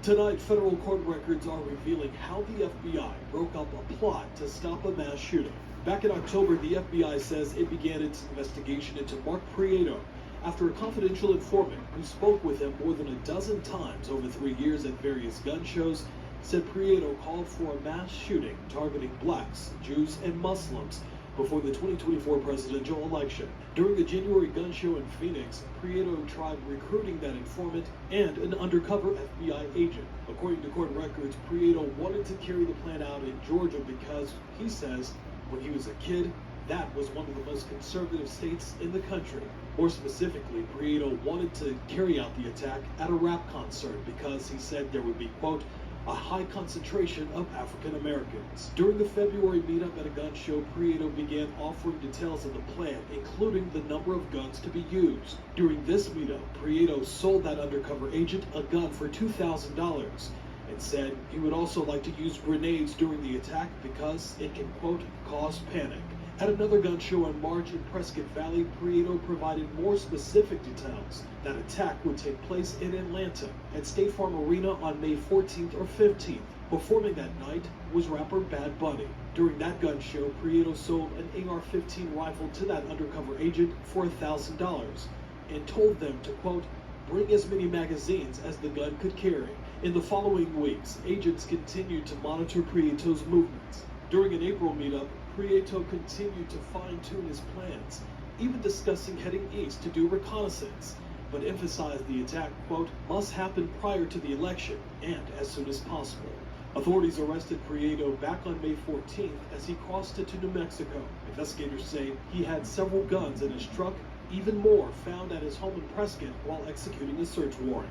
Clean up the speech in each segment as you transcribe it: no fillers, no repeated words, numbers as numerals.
Tonight, federal court records are revealing how the FBI broke up a plot to stop a mass shooting. Back in October, the FBI says it began its investigation into Mark Prieto after a confidential informant who spoke with him more than a dozen times over 3 years at various gun shows said Prieto called for a mass shooting targeting blacks, Jews, and Muslims before the 2024 presidential election. During the January gun show in Phoenix, Prieto tried recruiting that informant and an undercover FBI agent. According to court records, Prieto wanted to carry the plan out in Georgia because, he says, when he was a kid, that was one of the most conservative states in the country. More specifically, Prieto wanted to carry out the attack at a rap concert because he said there would be, quote, a high concentration of African Americans. During the February meetup at a gun show, Prieto began offering details of the plan, including the number of guns to be used. During this meetup, Prieto sold that undercover agent a gun for $2,000 and said he would also like to use grenades during the attack because it can, quote, cause panic. At another gun show in March in Prescott Valley, Prieto provided more specific details. That attack would take place in Atlanta at State Farm Arena on May 14th or 15th. Performing that night was rapper Bad Bunny. During that gun show, Prieto sold an AR-15 rifle to that undercover agent for $1,000 and told them to, quote, bring as many magazines as the gun could carry. In the following weeks, agents continued to monitor Prieto's movements. During an April meetup, Prieto continued to fine-tune his plans, even discussing heading east to do reconnaissance, but emphasized the attack, quote, must happen prior to the election and as soon as possible. Authorities arrested Prieto back on May 14th as he crossed into New Mexico. Investigators say he had several guns in his truck, even more found at his home in Prescott while executing a search warrant.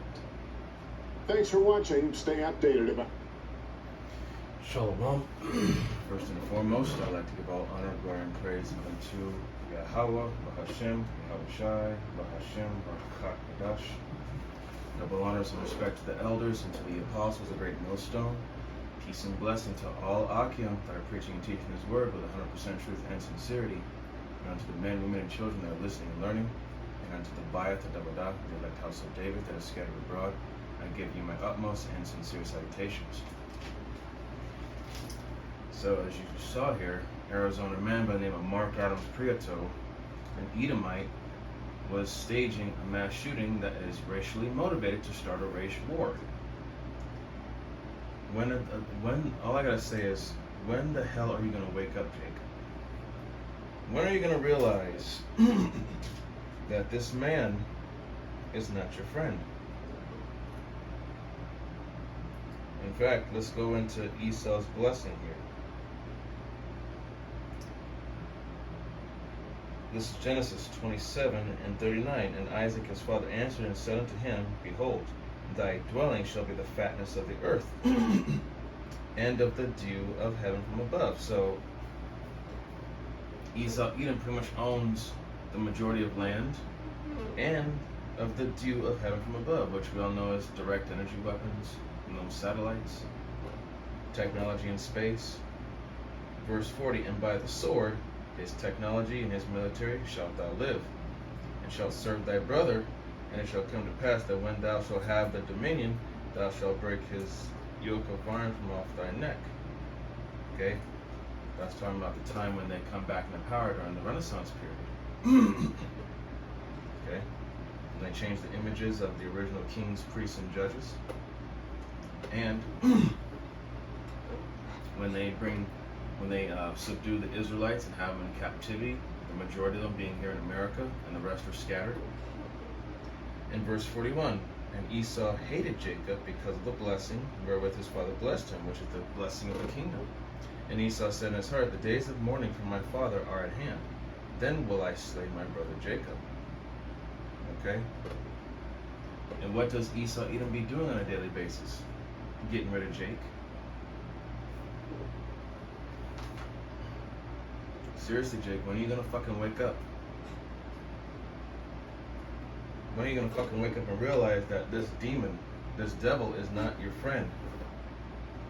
Thanks for watching. Stay updated about Shalom. First and foremost, I'd like to give all honor, glory, and praise unto Yahweh, Bahashem, Yahushai, Bahashem, Barakadash. Double honors and respect to the elders and to the apostles, a great millstone. Peace and blessing to all Akim that are preaching and teaching His word with 100% truth and sincerity. And unto the men, women, and children that are listening and learning. And unto the Bayat, the Dabadah, the elect house of David that is scattered abroad. I give you my utmost and sincere salutations. So, as you saw here, Arizona man by the name of Mark Adams Prieto, an Edomite, was staging a mass shooting that is racially motivated to start a race war. When all I gotta say is, when the hell are you gonna wake up, Jake? When are you gonna realize that this man is not your friend? In fact, let's go into Esau's blessing here. This is Genesis 27:39. And Isaac his father answered and said unto him, Behold, thy dwelling shall be the fatness of the earth, and of the dew of heaven from above. So Edom pretty much owns the majority of land and of the dew of heaven from above, which we all know as direct energy weapons, satellites, technology in space. Verse 40, and by the sword, his technology and his military, shalt thou live, and shalt serve thy brother, and it shall come to pass that when thou shalt have the dominion, thou shalt break his yoke of iron from off thy neck. Okay? That's talking about the time when they come back into power during the Renaissance period. Okay? And they change the images of the original kings, priests, and judges. And when they subdue the Israelites and have them in captivity, the majority of them being here in America, and the rest are scattered. In verse 41, and Esau hated Jacob because of the blessing wherewith his father blessed him, which is the blessing of the kingdom. And Esau said in his heart, the days of mourning for my father are at hand. Then will I slay my brother Jacob. Okay? And what does Esau Edom be doing on a daily basis? Getting rid of Jake. Seriously, Jake, when are you gonna fucking wake up? When are you gonna fucking wake up and realize that this demon, this devil, is not your friend?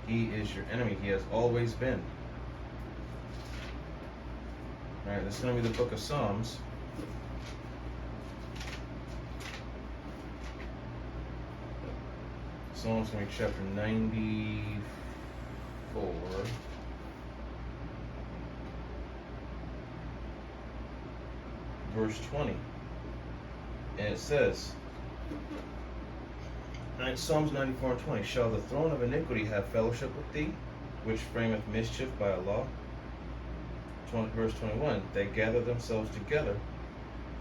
He is your enemy. He has always been. Alright, this is gonna be the book of Psalms. Psalms going to be chapter 94. Verse 20. And it says, Psalms 94 and 20, shall the throne of iniquity have fellowship with thee, which frameth mischief by a law? Verse 21, they gather themselves together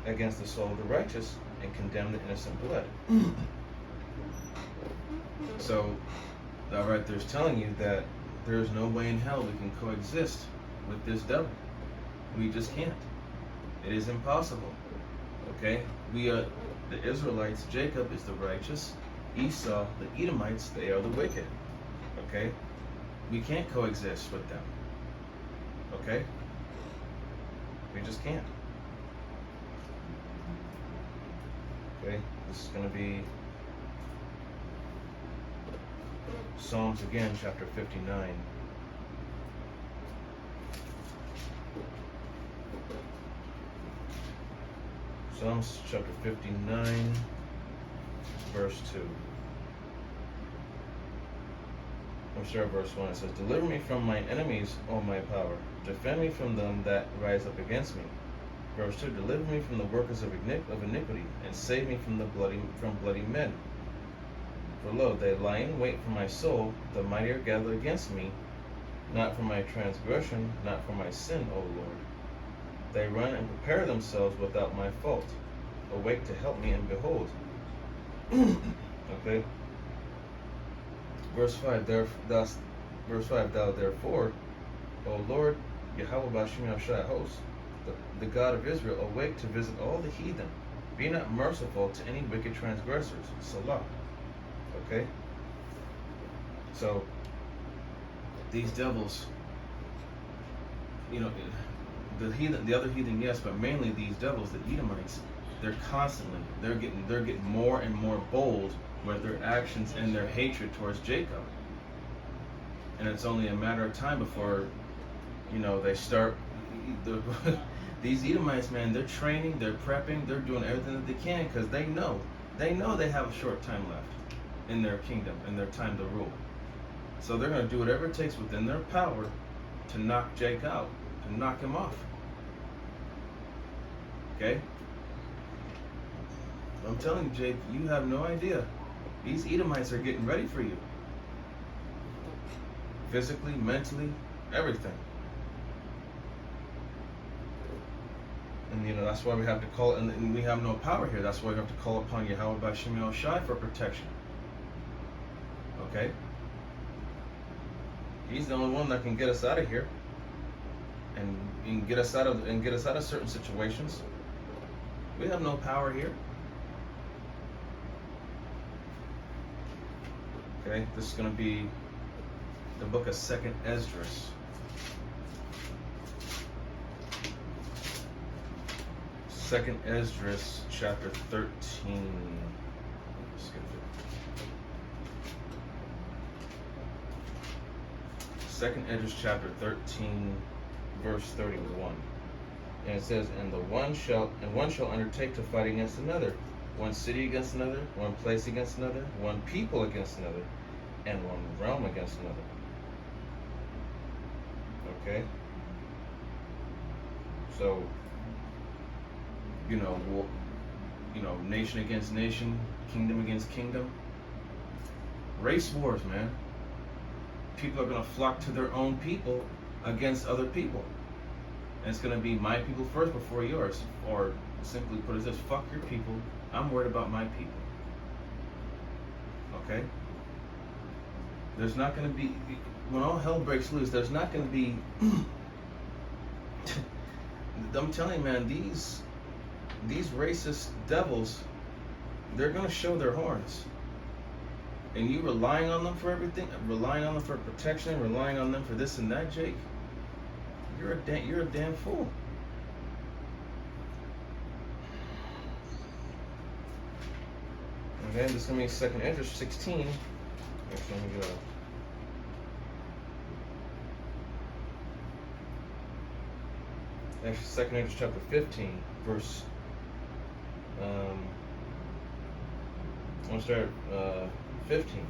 against the soul of the righteous and condemn the innocent blood. So, that right there is telling you that there is no way in hell we can coexist with this devil. We just can't. It is impossible. Okay? We are the Israelites. Jacob is the righteous. Esau, the Edomites, they are the wicked. Okay? We can't coexist with them. Okay? We just can't. Okay? This is going to be Psalms again, chapter 59. Psalms chapter 59, verse 2. I'm sorry, verse 1. It says, deliver me from my enemies, O my power. Defend me from them that rise up against me. Verse 2. Deliver me from the workers of iniquity, and save me from bloody men. For lo, they lie in wait for my soul, the mighty are gathered against me, not for my transgression, not for my sin, O Lord. They run and prepare themselves without my fault. Awake to help me, and behold. Okay. Verse 5. Thou therefore, O Lord, Yahweh Bashim Yahshai host, the God of Israel, awake to visit all the heathen. Be not merciful to any wicked transgressors. Salah. Okay? So, these devils, you know, the other heathen, yes, but mainly these devils, the Edomites, they're getting more and more bold with their actions and their hatred towards Jacob. And it's only a matter of time before, you know, they start. These Edomites, man, they're training, they're prepping, they're doing everything that they can because they know they have a short time left in their kingdom, in their time to rule. So they're going to do whatever it takes within their power to knock Jake out, to knock him off. Okay? I'm telling you, Jake, you have no idea. These Edomites are getting ready for you. Physically, mentally, everything. And you know, that's why we have to call, and we have no power here. That's why we have to call upon Yahweh Bashim Yahshai for protection. Okay? He's the only one that can get us out of here. And get us out of certain situations. We have no power here. Okay, this is going to be the book of 2nd Esdras. 2nd Esdras, chapter 13. Skip it. 2nd Esdras, chapter 13, verse 31. And it says, and one shall undertake to fight against another, one city against another, one place against another, one people against another, and one realm against another. Okay? So, nation against nation, kingdom against kingdom. Race wars, man. People are going to flock to their own people against other people. And it's going to be my people first before yours. Or simply put as this, fuck your people. I'm worried about my people. Okay? There's not going to be, when all hell breaks loose, there's not going to be, I'm telling you, man, these racist devils, they're going to show their horns. And you relying on them for everything, relying on them for protection, relying on them for this and that, Jake, you're a damn fool. Okay, this is going to be 2nd Esdras 16. Actually, let me go. Actually, 2nd Esdras chapter 15, verse. I'm going to start 15.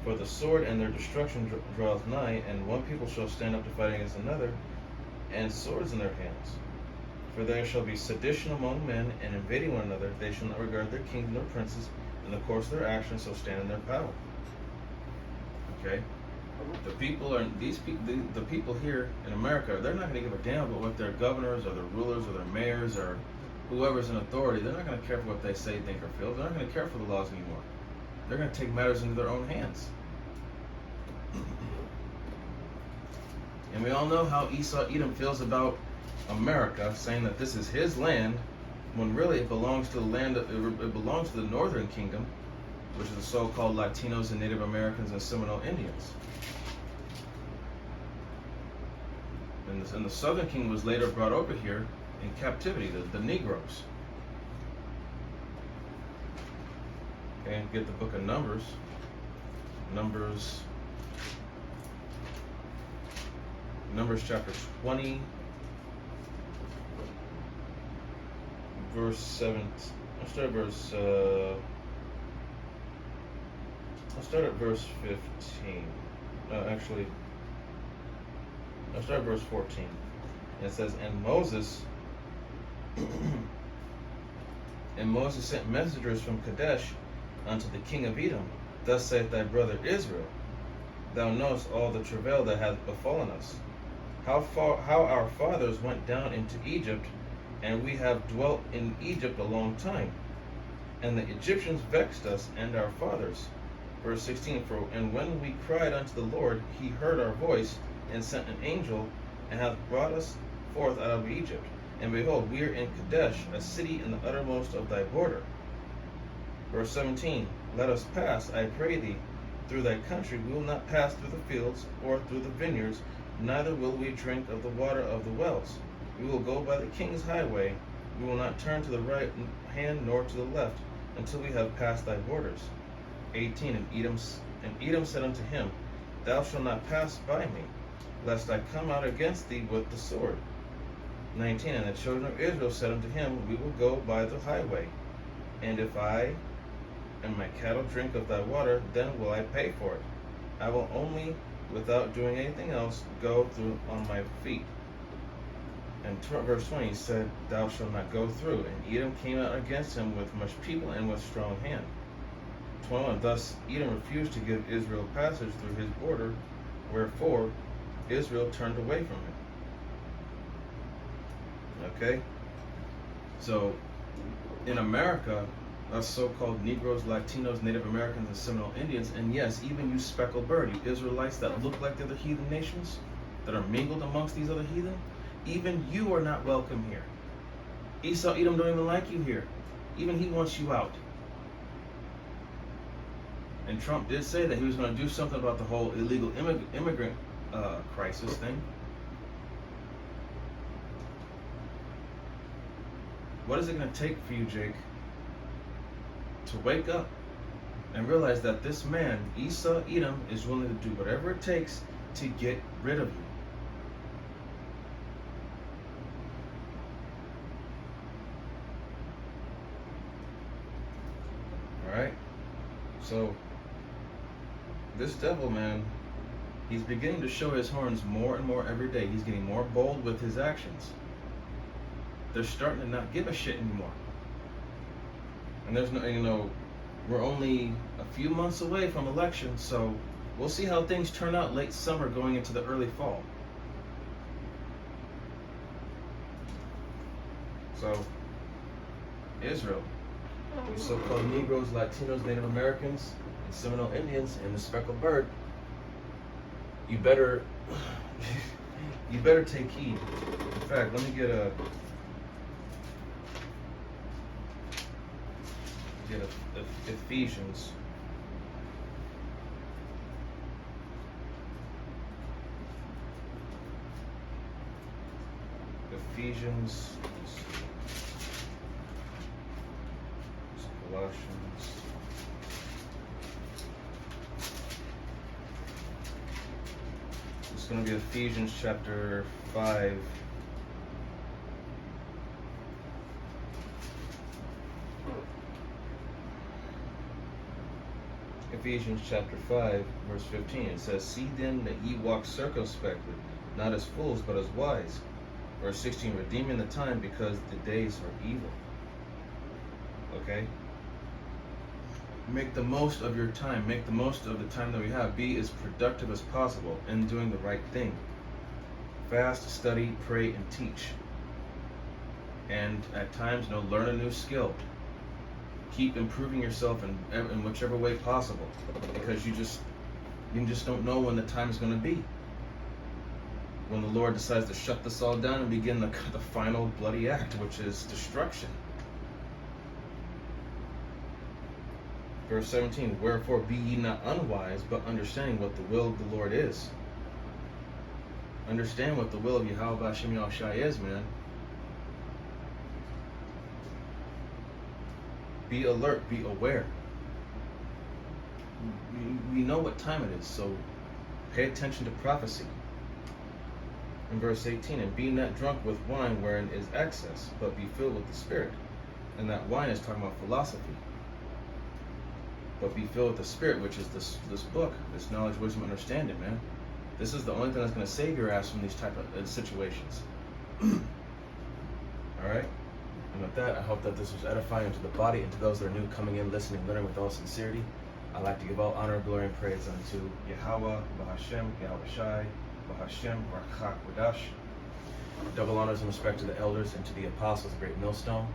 For the sword and their destruction draweth nigh, and one people shall stand up to fight against another, and swords in their hands. For there shall be sedition among men, and invading one another. They shall not regard their kings nor princes, and the course of their actions shall stand in their power. Okay? The people are the people here in America, they're not going to give a damn about what their governors or their rulers or their mayors or whoever's in authority. They're not going to care for what they say, think, or feel. They're not going to care for the laws anymore. They're going to take matters into their own hands. And we all know how Esau Edom feels about America, saying that this is his land, when really it belongs to it belongs to the Northern Kingdom, which is the so-called Latinos and Native Americans and Seminole Indians. And the Southern Kingdom was later brought over here in captivity, the Negroes. Okay, and get the book of Numbers. Numbers chapter 20, verse 7. I'll start at verse 15. I'll start at verse 14. And it says, And Moses sent messengers from Kadesh unto the king of Edom. Thus saith thy brother Israel, Thou knowest all the travail that hath befallen us, how our fathers went down into Egypt, and we have dwelt in Egypt a long time. And the Egyptians vexed us and our fathers. Verse 16, And when we cried unto the Lord, he heard our voice, and sent an angel, and hath brought us forth out of Egypt. And behold, we are in Kadesh, a city in the uttermost of thy border. Verse 17, Let us pass, I pray thee, through thy country. We will not pass through the fields, or through the vineyards, neither will we drink of the water of the wells. We will go by the king's highway. We will not turn to the right hand nor to the left, until we have passed thy borders. 18, And Edom said unto him, Thou shalt not pass by me, lest I come out against thee with the sword. 19, And the children of Israel said unto him, We will go by the highway, and if I and my cattle drink of thy water, then will I pay for it. I will only, without doing anything else, go through on my feet. And verse 20 said, Thou shalt not go through. And Edom came out against him with much people and with strong hand. 21, Thus Edom refused to give Israel passage through his border, wherefore Israel turned away from him. Okay? So, in America, us so-called Negroes, Latinos, Native Americans, and Seminole Indians, and yes, even you speckled bird, you Israelites that look like the other heathen nations, that are mingled amongst these other heathen, even you are not welcome here. Esau Edom don't even like you here. Even he wants you out. And Trump did say that he was going to do something about the whole illegal immigrant crisis thing. What is it going to take for you, Jake, to wake up and realize that this man, Esau Edom, is willing to do whatever it takes to get rid of you? Alright? So, this devil, man, he's beginning to show his horns more and more every day. He's getting more bold with his actions. They're starting to not give a shit anymore. And there's no, we're only a few months away from election, so we'll see how things turn out late summer going into the early fall. So, Israel, you so-called Negroes, Latinos, Native Americans, and Seminole Indians, and the speckled bird, you better take heed. In fact, let me get Ephesians. Colossians. It's going to be Ephesians chapter 5. Ephesians chapter 5, verse 15. It says, "See then that ye walk circumspectly, not as fools, but as wise." Verse 16, "Redeeming the time, because the days are evil." Okay? Make the most of your time. Make the most of the time that we have. Be as productive as possible in doing the right thing. Fast, study, pray, and teach. And at times, learn a new skill. Keep improving yourself in whichever way possible, because you just don't know when the time is going to be. When the Lord decides to shut this all down and begin the final bloody act, which is destruction. Verse 17, "Wherefore be ye not unwise, but understanding what the will of the Lord is." Understand what the will of Yahweh B'Hashem Yahushai is, man. Be alert, be aware. We know what time it is, so pay attention to prophecy. In verse 18, "And be not drunk with wine wherein is excess, but be filled with the Spirit." And that wine is talking about philosophy. But be filled with the Spirit, which is this book, this knowledge, wisdom, understanding, man. This is the only thing that's going to save your ass from these type of situations. All right? And with that, I hope that this was edifying to the body and to those that are new coming in, listening, learning with all sincerity. I'd like to give all honor, glory, and praise unto Yahweh, B'Hashem, Yahweh Shai, B'Hashem, Barachak Wadash. Double honors and respect to the elders and to the apostles of Great Millstone.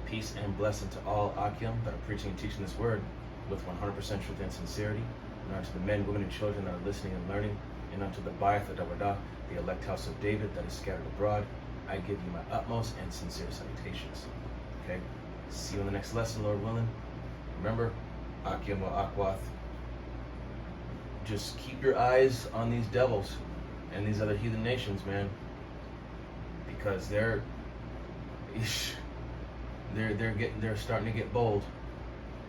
Peace and blessing to all Akim that are preaching and teaching this word with 100% truth and sincerity. And unto the men, women, and children that are listening and learning. And unto the Bayath Adawadah, the elect house of David that is scattered abroad, I give you my utmost and sincere salutations. Okay? See you in the next lesson, Lord willing. Remember, Akim wa Akwath. Just keep your eyes on these devils and these other heathen nations, man. Because they're starting to get bold.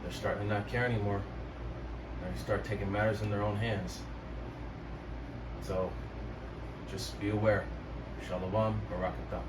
They're starting to not care anymore. They're going to start taking matters in their own hands. So, just be aware. Shalom, Barakatah.